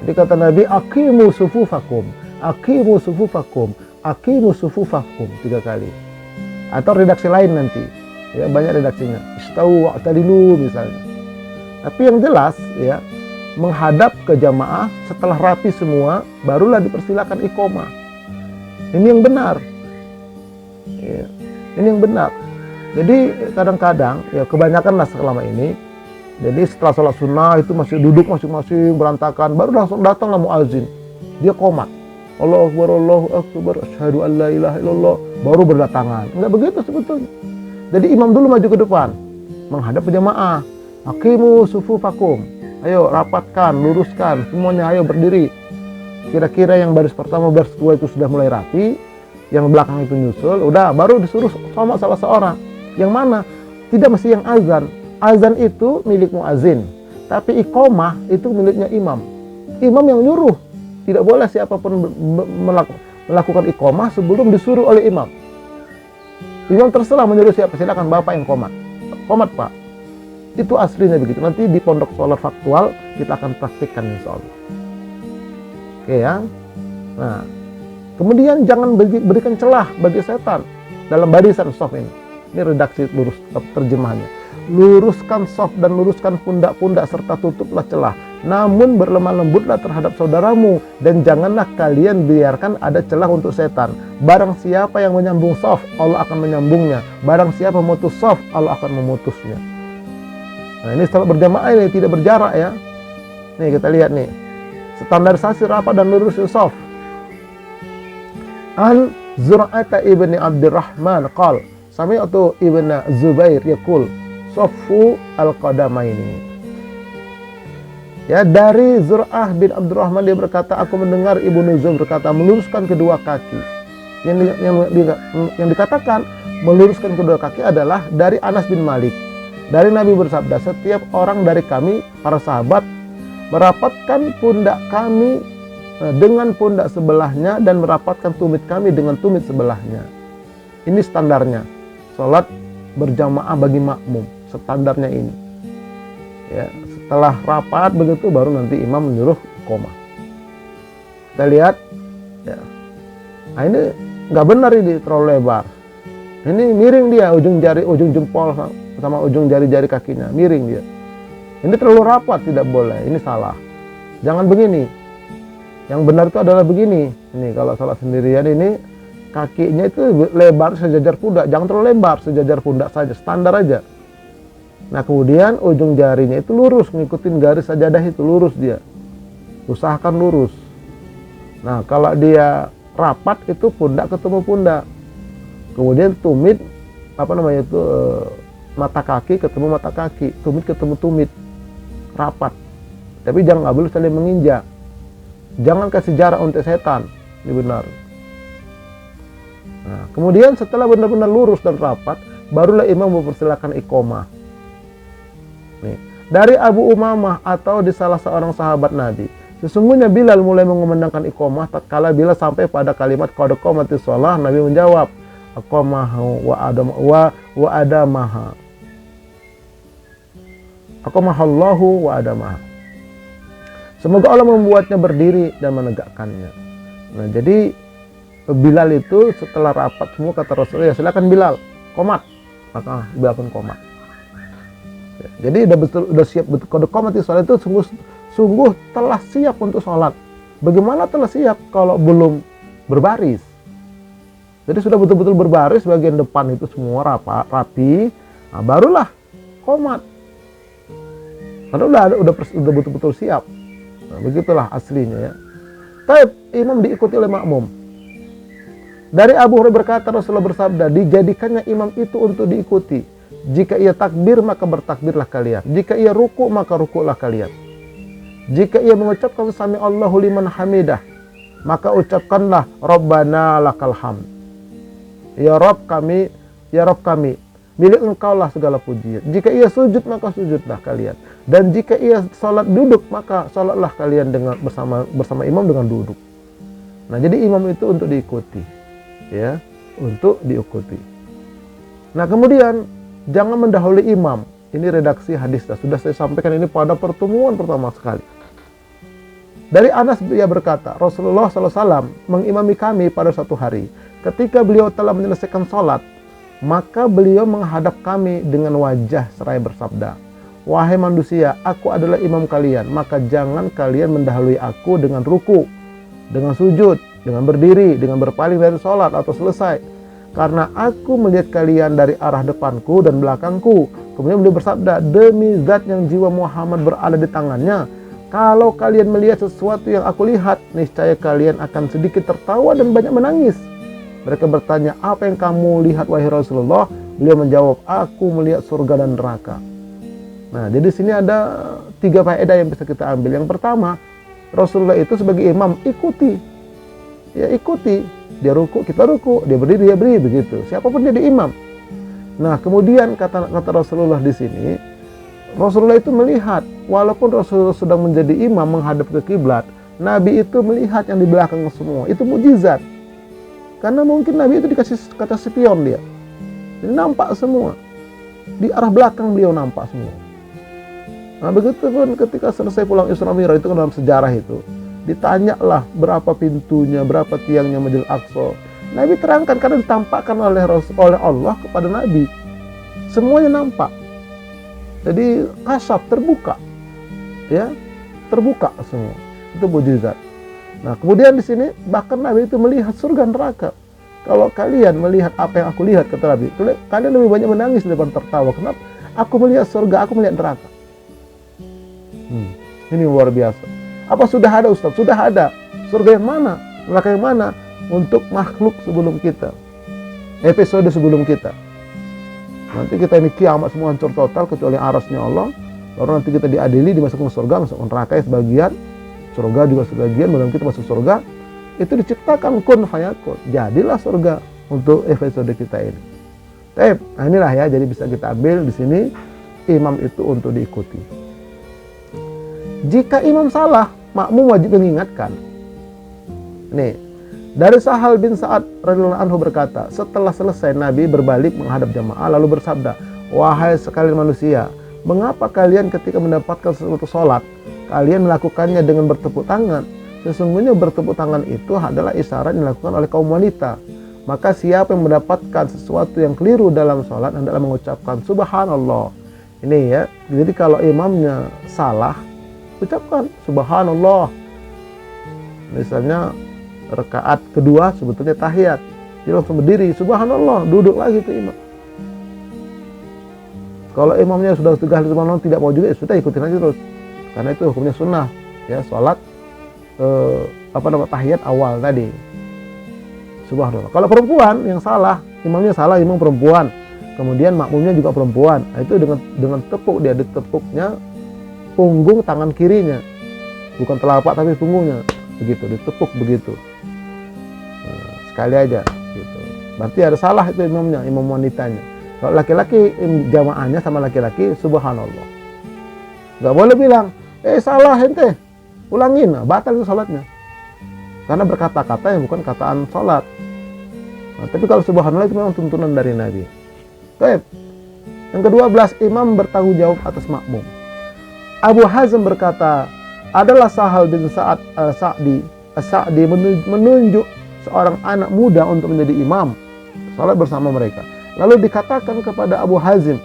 A: Jadi kata Nabi, aqimu sufufakum, aqimu sufufakum, aqimu sufufakum 3 kali. Atau redaksi lain nanti, ya banyak redaksinya, istawu wa'tadilu misalnya. Tapi yang jelas ya, menghadap ke jamaah setelah rapi semua, barulah dipersilakan iqamah. Ini yang benar. Ya, ini yang benar. Jadi kadang-kadang, ya kebanyakan lah selama ini, jadi setelah sholat sunnah itu masih duduk masing-masing berantakan, baru langsung datanglah muazin. Dia qomat. Allahu Akbar, asyhadu an la ilaha illallah, baru berdatangan. Enggak begitu sebetulnya. Jadi imam dulu maju ke depan, menghadap ke jamaah. Aqimu sufufakum. Ayo rapatkan, luruskan, semuanya ayo berdiri. Kira-kira yang baris pertama, baris kedua itu sudah mulai rapi, yang belakang itu nyusul, udah baru disuruh sama salah seorang. Yang mana? Tidak mesti yang azan. Azan itu milik muazin, tapi iqamah itu miliknya imam. Imam yang nyuruh. Tidak boleh siapapun melakukan iqamah sebelum disuruh oleh imam. Imam terserah menyuruh siapa, silakan bapak yang qomat. Qomat pak. Itu aslinya begitu. Nanti di pondok sholat faktual kita akan praktikkan insyaallah. Oke ya. Nah, kemudian jangan berikan celah bagi setan dalam barisan shaf ini. Ini redaksi lurus terjemahannya. Luruskan shaf dan luruskan pundak-pundak serta tutuplah celah. Namun berlemah lembutlah terhadap saudaramu dan janganlah kalian biarkan ada celah untuk setan. Barang siapa yang menyambung shaf, Allah akan menyambungnya. Barang siapa memutus shaf, Allah akan memutusnya. Nah, ini salat berjamaah ini tidak berjarak ya. Nih kita lihat nih. Standarisasi rapat dan lurus shaf. An Zur'ata ibni Abdurrahman qal sami'tu ibn Zubair yaqul shaffu al-qadamaini. Ya, dari Zur'ah bin Abdurrahman dia berkata, aku mendengar Ibnu Zubair berkata, meluruskan kedua kaki. Yang dikatakan meluruskan kedua kaki adalah dari Anas bin Malik. Dari Nabi bersabda, setiap orang dari kami para sahabat merapatkan pundak kami dengan pundak sebelahnya dan merapatkan tumit kami dengan tumit sebelahnya. Ini standarnya salat berjamaah bagi makmum, standarnya ini. Ya, setelah rapat begitu baru nanti imam menyuruh iqamah. Kita lihat ya. Nah, ini nggak benar, ini terlalu lebar. Ini miring dia, ujung jempol sama ujung jari-jari kakinya miring dia. Ini terlalu rapat, tidak boleh. Ini salah. Jangan begini. Yang benar itu adalah begini. Ini kalau salat sendirian ini kakinya itu lebar sejajar pundak. Jangan terlalu lebar, sejajar pundak saja, standar aja. Nah kemudian ujung jarinya itu lurus, ngikutin garis sajadah itu, lurus dia. Usahakan lurus. Nah kalau dia rapat itu pundak ketemu pundak. Kemudian tumit, mata kaki ketemu mata kaki, tumit ketemu tumit, rapat. Tapi jangan, nggak boleh saling menginjak. Jangan kasih jarak untuk setan, ini benar. Nah, kemudian setelah benar-benar lurus dan rapat, barulah imam mempersilakan iqomah. Nih, dari Abu Umamah atau di salah seorang sahabat Nabi, sesungguhnya Bilal mulai mengumandangkan iqomah tatkala Bilal sampai pada kalimat qad qamatis shalah, Nabi menjawab, aqamahu wa adamaha. Aqamahallahu wa adamaha. Semoga Allah membuatnya berdiri dan menegakkannya. Nah, jadi Bilal itu setelah rapat semua kata Rasulullah, ya silakan Bilal, qomat. Maka Bilal pun qomat. Ya, jadi udah siap betul. Qad qamatis shalah itu sungguh telah siap untuk sholat. Bagaimana telah siap kalau belum berbaris? Jadi sudah betul-betul berbaris, bagian depan itu semua rapi, nah barulah qomat. Karena udah betul-betul siap. Nah, begitulah aslinya ya. Taib, imam diikuti oleh makmum. Dari Abu Hurairah berkata, Rasulullah bersabda, dijadikannya imam itu untuk diikuti. Jika ia takbir, maka bertakbirlah kalian. Jika ia ruku, maka rukulah kalian. Jika ia mengucapkan sami Allahu liman hamidah, maka ucapkanlah Rabbana lakal hamd. Ya Rabb kami, milik engkaulah segala pujian. Jika ia sujud, maka sujudlah kalian. Dan jika ia salat duduk, maka salatlah kalian dengan bersama imam dengan duduk. Nah, jadi imam itu untuk diikuti. Ya, untuk diikuti. Nah, kemudian jangan mendahului imam. Ini redaksi hadis, sudah saya sampaikan ini pada pertemuan pertama sekali. Dari Anas dia berkata, Rasulullah SAW mengimami kami pada suatu hari. Ketika beliau telah menyelesaikan salat, maka beliau menghadap kami dengan wajah seraya bersabda, wahai manusia, aku adalah imam kalian, maka jangan kalian mendahului aku dengan ruku, dengan sujud, dengan berdiri, dengan berpaling dari salat atau selesai. Karena aku melihat kalian dari arah depanku dan belakangku. Kemudian beliau bersabda, demi zat yang jiwa Muhammad berada di tangannya, kalau kalian melihat sesuatu yang aku lihat, niscaya kalian akan sedikit tertawa dan banyak menangis. Mereka bertanya, apa yang kamu lihat wahai Rasulullah? Beliau menjawab, aku melihat surga dan neraka. Nah, jadi sini ada 3 faedah yang bisa kita ambil. Yang pertama, Rasulullah itu sebagai imam, ikuti. Ya ikuti. Dia ruku, kita ruku. Dia berdiri, dia berdiri. Begitu. Siapapun jadi imam. Nah, kemudian kata Rasulullah di sini, Rasulullah itu melihat, walaupun Rasulullah sedang menjadi imam menghadap ke kiblat, Nabi itu melihat yang di belakang semua. Itu mukjizat. Karena mungkin Nabi itu dikasih kata spion dia. Jadi nampak semua. Di arah belakang beliau nampak semua. Nah begitu pun ketika selesai pulang Isra Mi'raj itu kan dalam sejarah itu. Ditanyalah berapa pintunya, berapa tiangnya Masjidil Aqsa. Nabi terangkan karena ditampakkan oleh Allah kepada Nabi. Semuanya nampak. Jadi kasaf terbuka. Ya, terbuka semua. Itu mukjizat. Nah, kemudian di sini bahkan Nabi itu melihat surga neraka. Kalau kalian melihat apa yang aku lihat, kata Nabi, kalian lebih banyak menangis daripada tertawa. Kenapa? Aku melihat surga, aku melihat neraka. Ini luar biasa. Apa sudah ada Ustaz? Sudah ada. Surga yang mana? Neraka yang mana? Untuk makhluk sebelum kita. Episode sebelum kita. Nanti kita ini kiamat semua hancur total kecuali arasnya Allah. Lalu nanti kita diadili, dimasukkan surga, masuk neraka ya sebagian. Surga juga sebagian, mudah kita masuk surga. Itu diciptakan kun fayakun. Jadilah surga untuk episode kita ini. Nah inilah ya, jadi bisa kita ambil di sini imam itu untuk diikuti. Jika imam salah, makmum wajib mengingatkan. Nih, dari Sahal bin Sa'ad radhiyallahu anhu berkata, setelah selesai Nabi berbalik menghadap jamaah lalu bersabda, wahai sekalian manusia, mengapa kalian ketika mendapatkan sesuatu sholat, kalian melakukannya dengan bertepuk tangan? Sesungguhnya bertepuk tangan itu adalah isyarat yang dilakukan oleh kaum wanita. Maka siapa yang mendapatkan sesuatu yang keliru dalam sholat adalah mengucapkan subhanallah. Ini ya, jadi kalau imamnya salah, ucapkan subhanallah. Misalnya rakaat kedua sebetulnya tahiyat, dia langsung berdiri subhanallah, duduk lagi tuh imam. Kalau imamnya sudah 3 kali subhanallah tidak mau juga, ya sudah ikutin aja terus. Karena itu hukumnya sunnah, ya sholat tahiyat awal tadi. Subhanallah. Kalau perempuan yang salah, imamnya salah, imam perempuan, kemudian makmumnya juga perempuan, nah, itu dengan tepuk, dia ditepuknya punggung tangan kirinya, bukan telapak tapi punggungnya, begitu ditepuk begitu. Nah, sekali aja, gitu. Berarti ada salah itu imamnya, imam wanitanya. Kalau laki-laki jamaahnya sama laki-laki, subhanallah. Nggak boleh bilang, salah ente, ulangin, nah, batal itu salatnya. Karena berkata-kata yang bukan kataan salat. Nah, tapi kalau subhanallah itu memang tuntunan dari Nabi. Baik. Yang ke-12, imam bertanggung jawab atas makmum. Abu Hazm berkata, adalah Sahal bin Sa'di menunjuk seorang anak muda untuk menjadi imam salat bersama mereka. Lalu dikatakan kepada Abu Hazim,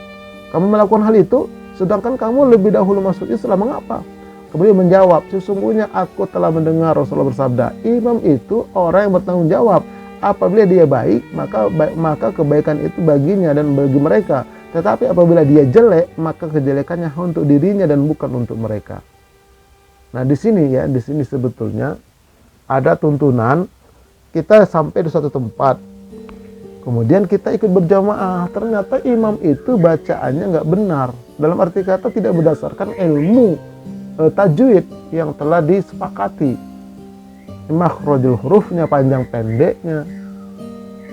A: kamu melakukan hal itu sedangkan kamu lebih dahulu masuk Islam, mengapa? Kemudian menjawab, sesungguhnya aku telah mendengar Rasulullah bersabda, imam itu orang yang bertanggung jawab. Apabila dia baik, maka kebaikan itu baginya dan bagi mereka. Tetapi apabila dia jelek, maka kejelekannya untuk dirinya dan bukan untuk mereka. Nah, di sini sebetulnya ada tuntunan kita sampai di suatu tempat. Kemudian kita ikut berjamaah, ternyata imam itu bacaannya nggak benar. Dalam arti kata tidak berdasarkan ilmu tajwid yang telah disepakati. Makhrajul hurufnya, panjang pendeknya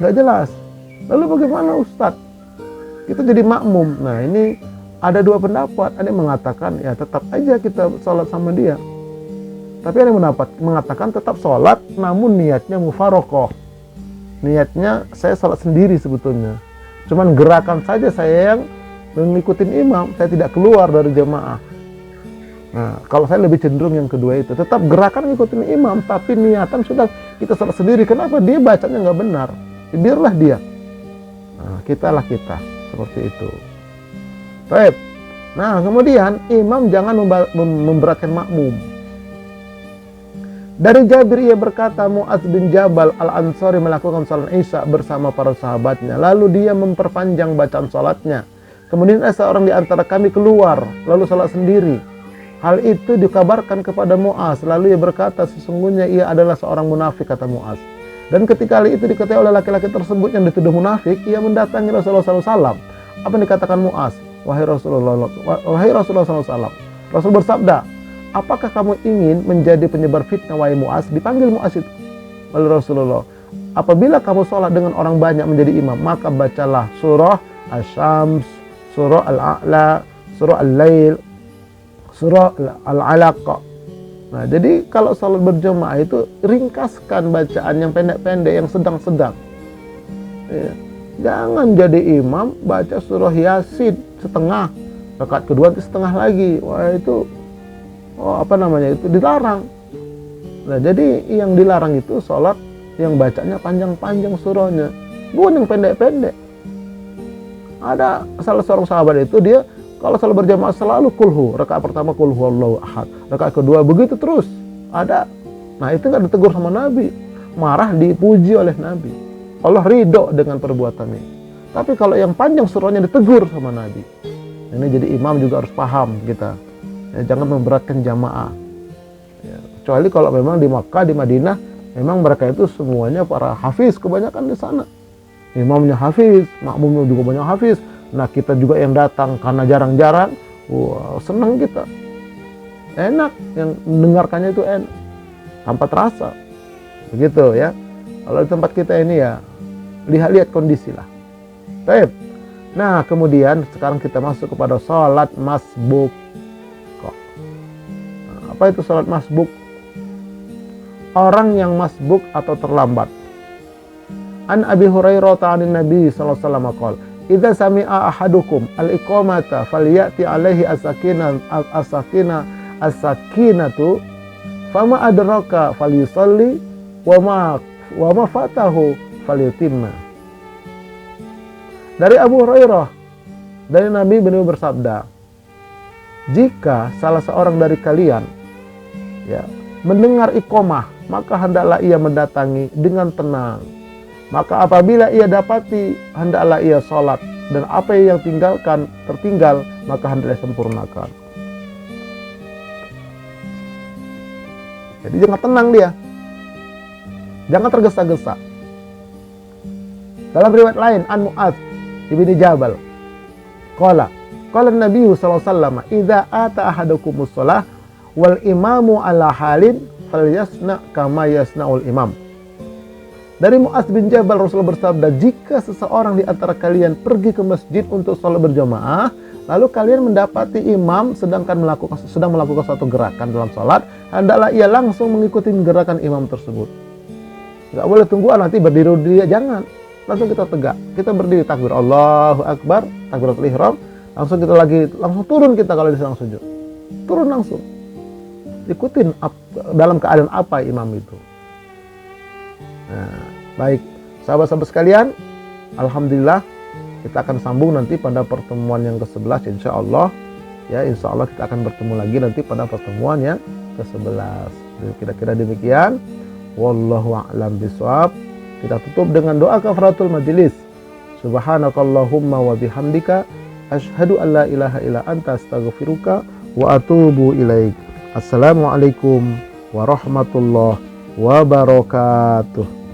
A: nggak jelas. Lalu bagaimana Ustadz? Kita jadi makmum. Nah, ini ada dua pendapat. Ada yang mengatakan ya tetap aja kita sholat sama dia. Tapi ada yang mengatakan tetap sholat namun niatnya mufarokoh. Niatnya saya sholat sendiri sebetulnya. Cuman gerakan saja saya yang mengikuti imam, saya tidak keluar dari jamaah. Nah, kalau saya lebih cenderung yang kedua itu. Tetap gerakan ngikutin imam, tapi niatan sudah kita sholat sendiri. Kenapa? Dia bacanya nggak benar. Biarlah dia. Nah, kita. Seperti itu. Baik. Nah, kemudian imam jangan memberatkan makmum. Dari Jabir ia berkata, Mu'adz bin Jabal al-Ansari melakukan salat Isya bersama para sahabatnya. Lalu dia memperpanjang bacaan salatnya. Kemudian seorang di antara kami keluar, lalu salat sendiri. Hal itu dikabarkan kepada Mu'adz. Lalu ia berkata, sesungguhnya ia adalah seorang munafik, kata Mu'adz. Dan ketika hal itu diketahui oleh laki-laki tersebut yang dituduh munafik, ia mendatangi Rasulullah SAW. Apa yang dikatakan Mu'adz? Wahai Rasulullah SAW. Rasul bersabda, apakah kamu ingin menjadi penyebar fitnah, wahai Mu'adz? Dipanggil Mu'adz itu oleh Rasulullah. Apabila kamu sholat dengan orang banyak menjadi imam, maka bacalah surah Asy-Syams, surah Al-A'la, surah Al-Lail, surah Al-Alaq. Nah, jadi kalau sholat berjamaah itu ringkaskan bacaan yang pendek-pendek, yang sedang-sedang. Ya. Jangan jadi imam baca surah Yasin setengah, rakaat kedua itu setengah lagi. Wah, itu itu dilarang. Nah, jadi yang dilarang itu sholat yang bacanya panjang-panjang surahnya, bukan yang pendek-pendek. Ada salah seorang sahabat itu, dia kalau sholat berjamaah selalu kulhu. Rakaat pertama kulhu Allahu ahad, rakaat kedua begitu terus. Ada. Nah, itu nggak ditegur sama Nabi, marah dipuji oleh Nabi. Allah ridho dengan perbuatan ini. Tapi kalau yang panjang surahnya ditegur sama Nabi. Ini jadi imam juga harus paham kita. Ya, jangan memberatkan jamaah. Ya, kecuali kalau memang di Makkah, di Madinah, memang mereka itu semuanya para hafiz, kebanyakan di sana. Imamnya hafiz, makmumnya juga banyak hafiz. Nah, kita juga yang datang karena jarang-jarang, wah, senang kita. Enak, yang mendengarkannya itu enak, tanpa terasa. Begitu ya. Kalau di tempat kita ini ya, lihat-lihat kondisi lah. Baik. Nah, kemudian sekarang kita masuk kepada sholat masbuk. Apa itu sholat masbuk? Orang yang masbuk atau terlambat. An Abi Hurairah ta'anin Nabi sallallahu alaihi wasallam qala, idza sami'a ahadukum al-iqamata falyati alaihi as-sakinatu fama adraka falyusalli wa ma fatahu falyutimma. Dari Abu Hurairah, dari Nabi beliau bersabda, jika salah seorang dari kalian mendengar iqamah, maka hendaklah ia mendatangi dengan tenang. Maka apabila ia dapati, hendaklah ia sholat. dan apa yang tertinggal maka hendaknya sempurnakan. Jadi jangan tenang dia, jangan tergesa-gesa. Dalam riwayat lain, an Mu'adz ibni Jabal, qala Nabi sallallahu alaihi wasallam, "Idza ata ahadukumus shalah wal imamu ala halin falyasna kama yasnaul imam." Dari Mu'adz bin Jabal, Rasulullah bersabda, jika seseorang di antara kalian pergi ke masjid untuk sholat berjamaah, lalu kalian mendapati imam sedang melakukan suatu gerakan dalam sholat, hendaklah ia langsung mengikuti gerakan imam tersebut. Gak boleh tunggu nanti berdiri dia, jangan. Langsung kita tegak, kita berdiri, takbir Allahu Akbar, takbiratul ihram, langsung turun kita kalau sedang sujud. Turun langsung. Ikutin dalam keadaan apa imam itu. Nah, baik sahabat-sahabat sekalian, alhamdulillah kita akan sambung nanti pada pertemuan yang ke-11 insya Allah. Ya, insya Allah kita akan bertemu lagi nanti pada pertemuan yang ke-11. Kira-kira demikian. Wallahu a'lam bishawab. Kita tutup dengan doa kafaratul majelis. Subhanakallahumma wa bihamdika asyhadu an la ilaha illa anta astaghfiruka wa atubu ilaik. Assalamualaikum warahmatullahi wabarakatuh.